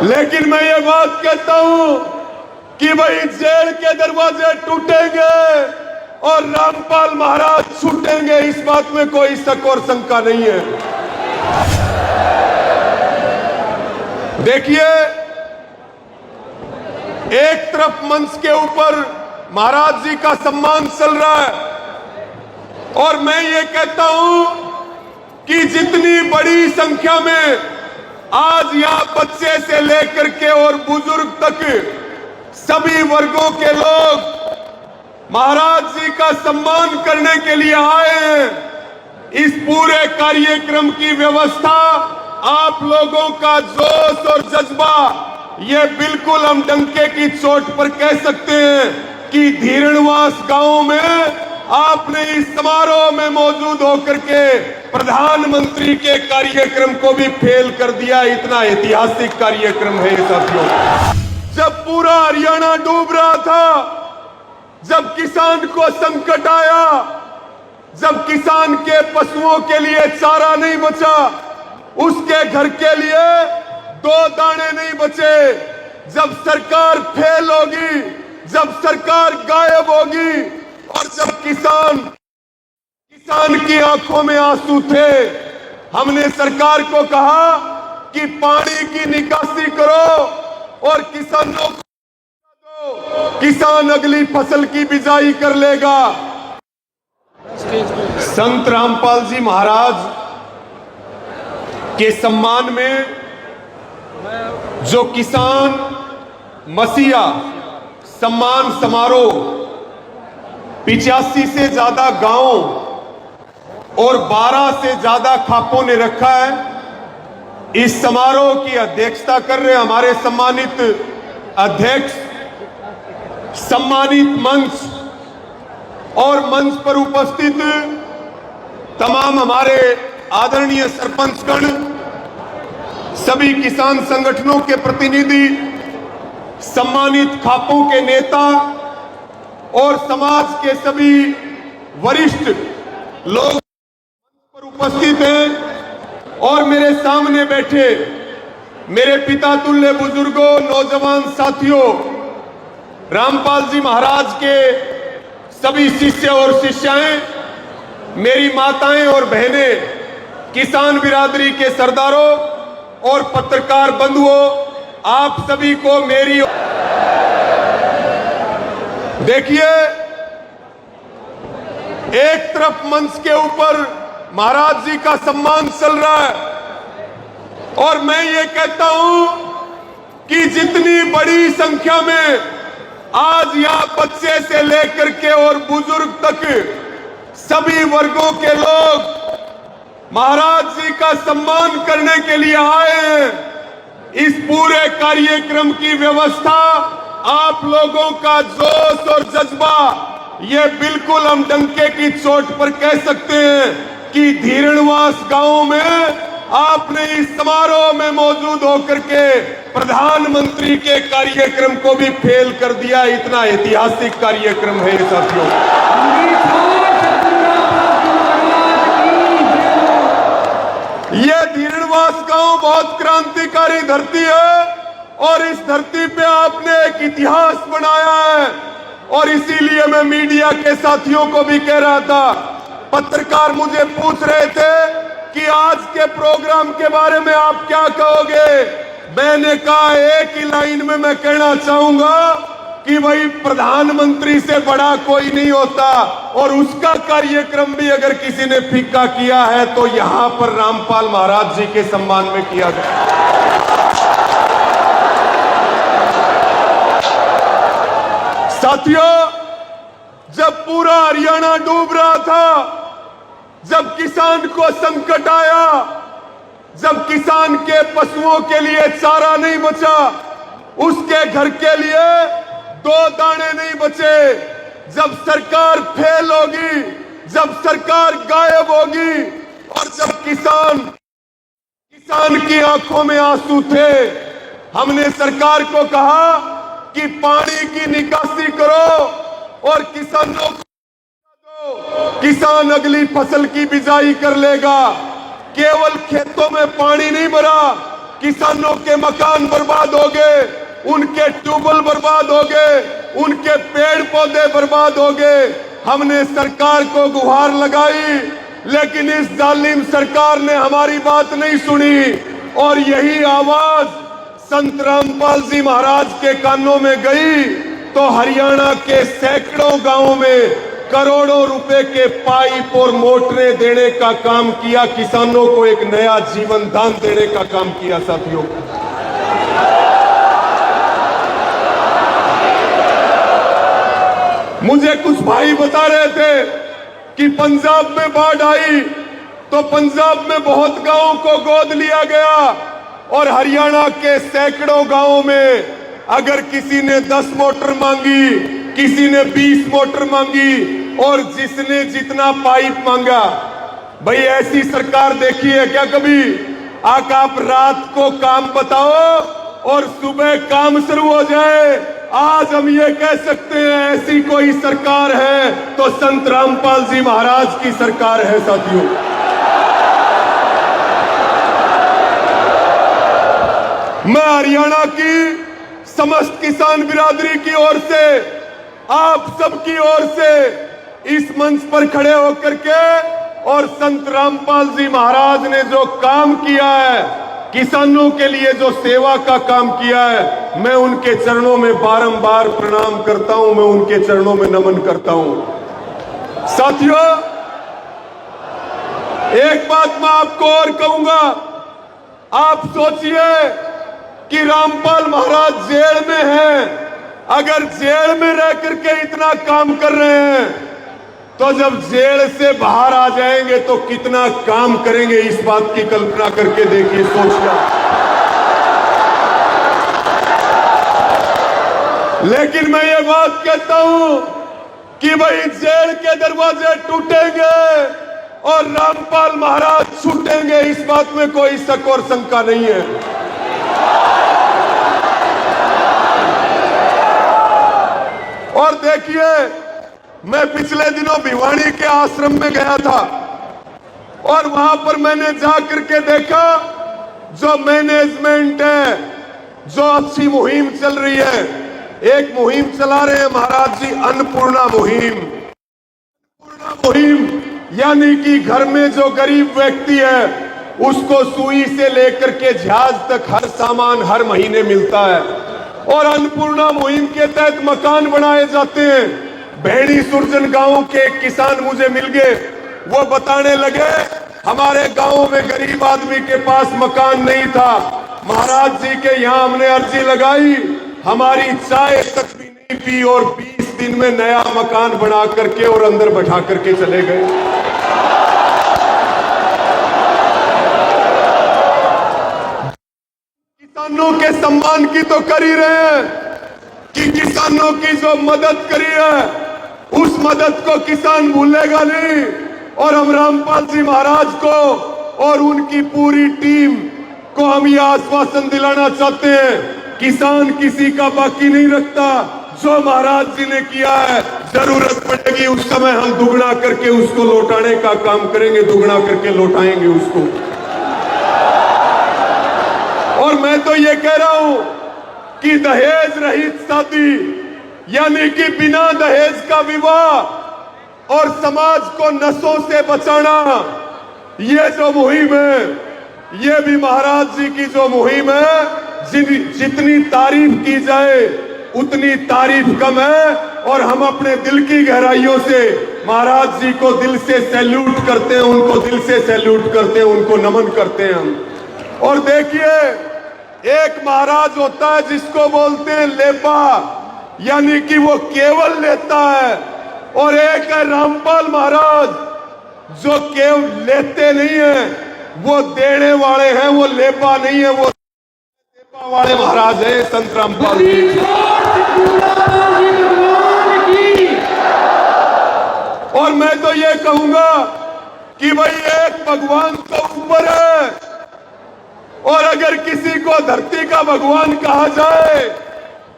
लेकिन मैं ये बात कहता हूं कि भाई जेल के दरवाजे टूटेंगे और रामपाल महाराज छूटेंगे, इस बात में कोई शक और शंका नहीं है। देखिए, एक तरफ मंच के ऊपर महाराज जी का सम्मान चल रहा है और मैं ये कहता हूं कि जितनी बड़ी संख्या में आज यहां बच्चे से लेकर के और बुजुर्ग तक सभी वर्गों के लोग महाराज जी का सम्मान करने के लिए आए हैं, इस पूरे कार्यक्रम की व्यवस्था आप लोगों का जोश और जज्बा, ये बिल्कुल हम डंके की चोट पर कह सकते हैं कि धीरणवास गांव में आपने इस समारोह में मौजूद होकर के प्रधानमंत्री के कार्यक्रम को भी फेल कर दिया। इतना ऐतिहासिक कार्यक्रम है साथियों। जब पूरा हरियाणा डूब रहा था, जब किसान को संकट आया, जब किसान के पशुओं के लिए चारा नहीं बचा, उसके घर के लिए 2 दाने नहीं बचे, जब सरकार फेल होगी, जब सरकार गायब होगी और जब किसान की आंखों में आंसू थे, हमने सरकार को कहा कि पानी की निकासी करो और किसानों को दो, किसान अगली फसल की बिजाई कर लेगा। संत रामपाल जी महाराज के सम्मान में जो किसान मसीहा सम्मान समारोह 85 से ज्यादा गांव और 12 से ज्यादा खापों ने रखा है, इस समारोह की अध्यक्षता कर रहे हमारे सम्मानित अध्यक्ष, सम्मानित मंच और मंच पर उपस्थित तमाम हमारे आदरणीय सरपंचगण, सभी किसान संगठनों के प्रतिनिधि, सम्मानित खापों के नेता और समाज के सभी वरिष्ठ लोग पर उपस्थित हैं और मेरे सामने बैठे मेरे पिता तुल्य बुजुर्गों, नौजवान साथियों, रामपाल जी महाराज के सभी शिष्य और शिष्याएं, मेरी माताएं और बहनें, किसान बिरादरी के सरदारों और पत्रकार बंधुओं, आप सभी को मेरी। देखिए, एक तरफ मंच के ऊपर महाराज जी का सम्मान चल रहा है और मैं ये कहता हूं कि जितनी बड़ी संख्या में आज यहां बच्चे से लेकर के और बुजुर्ग तक सभी वर्गों के लोग महाराज जी का सम्मान करने के लिए आए हैं, इस पूरे कार्यक्रम की व्यवस्था आप लोगों का जोश और जज्बा, ये बिल्कुल हम डंके की चोट पर कह सकते हैं कि धीरणवास गांव में आपने इस समारोह में मौजूद होकर के प्रधानमंत्री के कार्यक्रम को भी फेल कर दिया। इतना ऐतिहासिक कार्यक्रम है साथियों। ये धीरणवास गांव बहुत क्रांतिकारी धरती है और इस धरती पे आपने एक इतिहास बनाया है और इसीलिए मैं मीडिया के साथियों को भी कह रहा था, पत्रकार मुझे पूछ रहे थे कि आज के प्रोग्राम के बारे में आप क्या कहोगे। मैंने कहा एक ही लाइन में मैं कहना चाहूंगा कि भाई प्रधानमंत्री से बड़ा कोई नहीं होता और उसका कार्यक्रम भी अगर किसी ने फीका किया है तो यहां पर रामपाल महाराज जी के सम्मान में किया गया। साथियों, जब पूरा हरियाणा डूब रहा था, जब किसान को संकट आया, जब किसान के पशुओं के लिए चारा नहीं बचा, उसके घर के लिए 2 दाने नहीं बचे, जब सरकार फेल होगी, जब सरकार गायब होगी और जब किसान की आंखों में आंसू थे, हमने सरकार को कहा कि पानी की निकासी करो और किसानों को दो, किसान अगली फसल की बिजाई कर लेगा। केवल खेतों में पानी नहीं भरा, किसानों के मकान बर्बाद हो गए, उनके ट्यूबवेल बर्बाद हो गए, उनके पेड़ पौधे बर्बाद हो गए। हमने सरकार को गुहार लगाई, लेकिन इस जालिम सरकार ने हमारी बात नहीं सुनी। और यही आवाज संत रामपाल जी महाराज के कानों में गई तो हरियाणा के सैकड़ों गांवों में करोड़ों रुपए के पाइप और मोटरें देने का काम किया, किसानों को एक नया जीवन दान देने का काम किया। साथियों, मुझे कुछ भाई बता रहे थे कि पंजाब में बाढ़ आई तो पंजाब में बहुत गांवों को गोद लिया गया और हरियाणा के सैकड़ों गांवों में अगर किसी ने 10 मोटर मांगी, किसी ने 20 मोटर मांगी और जिसने जितना पाइप मांगा। भाई ऐसी सरकार देखी है क्या कभी? आप रात को काम बताओ और सुबह काम शुरू हो जाए। आज हम ये कह सकते हैं ऐसी कोई सरकार है तो संत रामपाल जी महाराज की सरकार है। साथियों, मैं हरियाणा की समस्त किसान बिरादरी की ओर से, आप सबकी ओर से इस मंच पर खड़े होकर के और संत रामपाल जी महाराज ने जो काम किया है, किसानों के लिए जो सेवा का काम किया है, मैं उनके चरणों में बारंबार प्रणाम करता हूं, मैं उनके चरणों में नमन करता हूं। साथियों, एक बात मैं आपको और कहूंगा, आप सोचिए कि रामपाल महाराज जेल में हैं। अगर जेल में रह करके इतना काम कर रहे हैं तो जब जेल से बाहर आ जाएंगे तो कितना काम करेंगे, इस बात की कल्पना करके देखिए, सोचिए। लेकिन मैं ये बात कहता हूं कि भाई जेल के दरवाजे टूटेंगे और रामपाल महाराज छूटेंगे, इस बात में कोई शक और शंका नहीं है। और देखिए, मैं पिछले दिनों भिवानी के आश्रम में गया था और वहां पर मैंने जाकर के देखा जो मैनेजमेंट है, जो अच्छी मुहिम चल रही है। एक मुहिम चला रहे हैं महाराज जी, अन्नपूर्णा मुहिम। अन्नपूर्णा मुहिम यानी कि घर में जो गरीब व्यक्ति है उसको सुई से लेकर के जहाज तक हर सामान हर महीने मिलता है। और अन्नपूर्णा मुहिम के तहत मकान बनाए जाते हैं। भेड़ी सुरजन गांव के एक किसान मुझे मिल गए, वो बताने लगे हमारे गांव में गरीब आदमी के पास मकान नहीं था, महाराज जी के यहाँ हमने अर्जी लगाई, हमारी चाय तक भी नहीं पी और 20 दिन में नया मकान बना करके और अंदर बैठा करके चले गए। किसानों के सम्मान की तो कर ही रहे हैं कि किसानों की जो मदद करी है उस मदद को किसान भूलेगा नहीं। और हम रामपाल जी महाराज को और उनकी पूरी टीम को हम ये आश्वासन दिलाना चाहते हैं, किसान किसी का बाकी नहीं रखता। जो महाराज जी ने किया है, जरूरत पड़ेगी उस समय हम दुगना करके उसको लौटाने का काम करेंगे, दुगना करके लौटाएंगे उसको। और मैं तो ये कह रहा हूं कि दहेज रहित शादी यानी कि बिना दहेज का विवाह और समाज को नशों से बचाना, ये जो मुहिम है, ये भी महाराज जी की जो मुहिम है, जितनी तारीफ की जाए उतनी तारीफ कम है। और हम अपने दिल की गहराइयों से महाराज जी को दिल से सैल्यूट करते हैं, उनको दिल से सैल्यूट करते हैं, उनको नमन करते हैं हम। और देखिए, एक महाराज होता है जिसको बोलते हैं लेपा, यानी कि वो केवल लेता है, और एक है रामपाल महाराज जो केवल लेते नहीं है, वो देने वाले हैं, वो लेपा नहीं है, वो लेपा वाले महाराज है संत रामपाल जी। और मैं तो ये कहूंगा कि भाई एक भगवान तो ऊपर है, और अगर किसी को धरती का भगवान कहा जाए,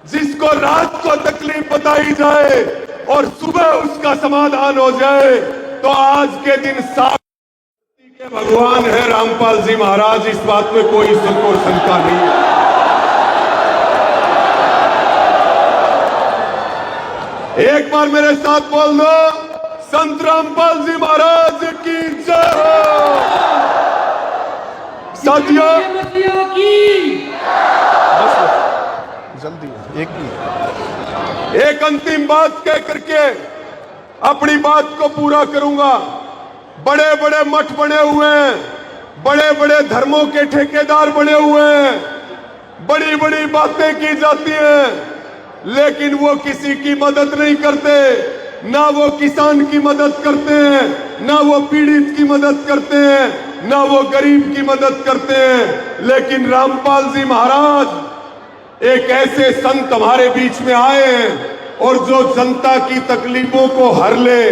जिसको रात को तकलीफ बताई जाए और सुबह उसका समाधान हो जाए, तो आज के दिन धरती के भगवान है रामपाल जी महाराज, इस बात में कोई शक और शंका नहीं है। एक बार मेरे साथ बोल दो, संत रामपाल जी महाराज की जय हो। साथियों जल्दी एक अंतिम बात कह करके अपनी बात को पूरा करूंगा। बड़े बड़े मठ बने हुए हैं, बड़े बड़े धर्मों के ठेकेदार बने हुए हैं, बड़ी बड़ी बातें की जाती हैं, लेकिन वो किसी की मदद नहीं करते। ना वो किसान की मदद करते हैं, ना वो पीड़ित की मदद करते हैं, ना वो गरीब की मदद करते हैं। लेकिन रामपाल जी महाराज एक ऐसे संत हमारे बीच में आए हैं, और जो जनता की तकलीफों को हर ले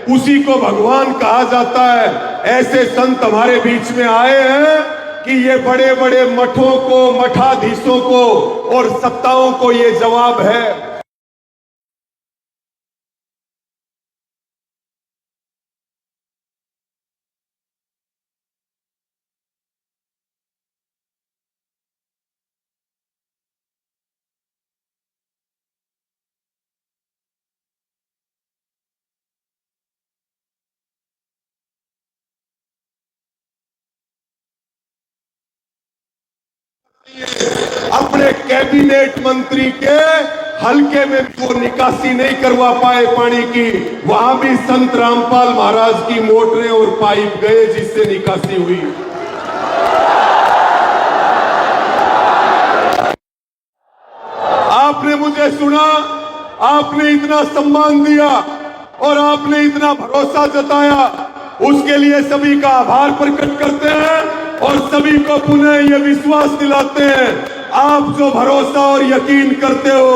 उसी को भगवान कहा जाता है। ऐसे संत हमारे बीच में आए हैं कि ये बड़े बड़े मठों को, मठाधीशों को और सत्ताओं को ये जवाब है। अपने कैबिनेट मंत्री के हल्के में वो निकासी नहीं करवा पाए पानी की, वहां भी संत रामपाल महाराज की मोटरें और पाइप गए जिससे निकासी हुई। आपने मुझे सुना, आपने इतना सम्मान दिया और आपने इतना भरोसा जताया, उसके लिए सभी का आभार प्रकट करते हैं और सभी को पुनः ये विश्वास दिलाते हैं, आप जो भरोसा और यकीन करते हो,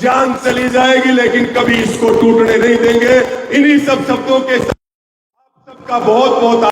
जान चली जाएगी लेकिन कभी इसको टूटने नहीं देंगे। इन्हीं सब शब्दों के साथ आप सबका बहुत बहुत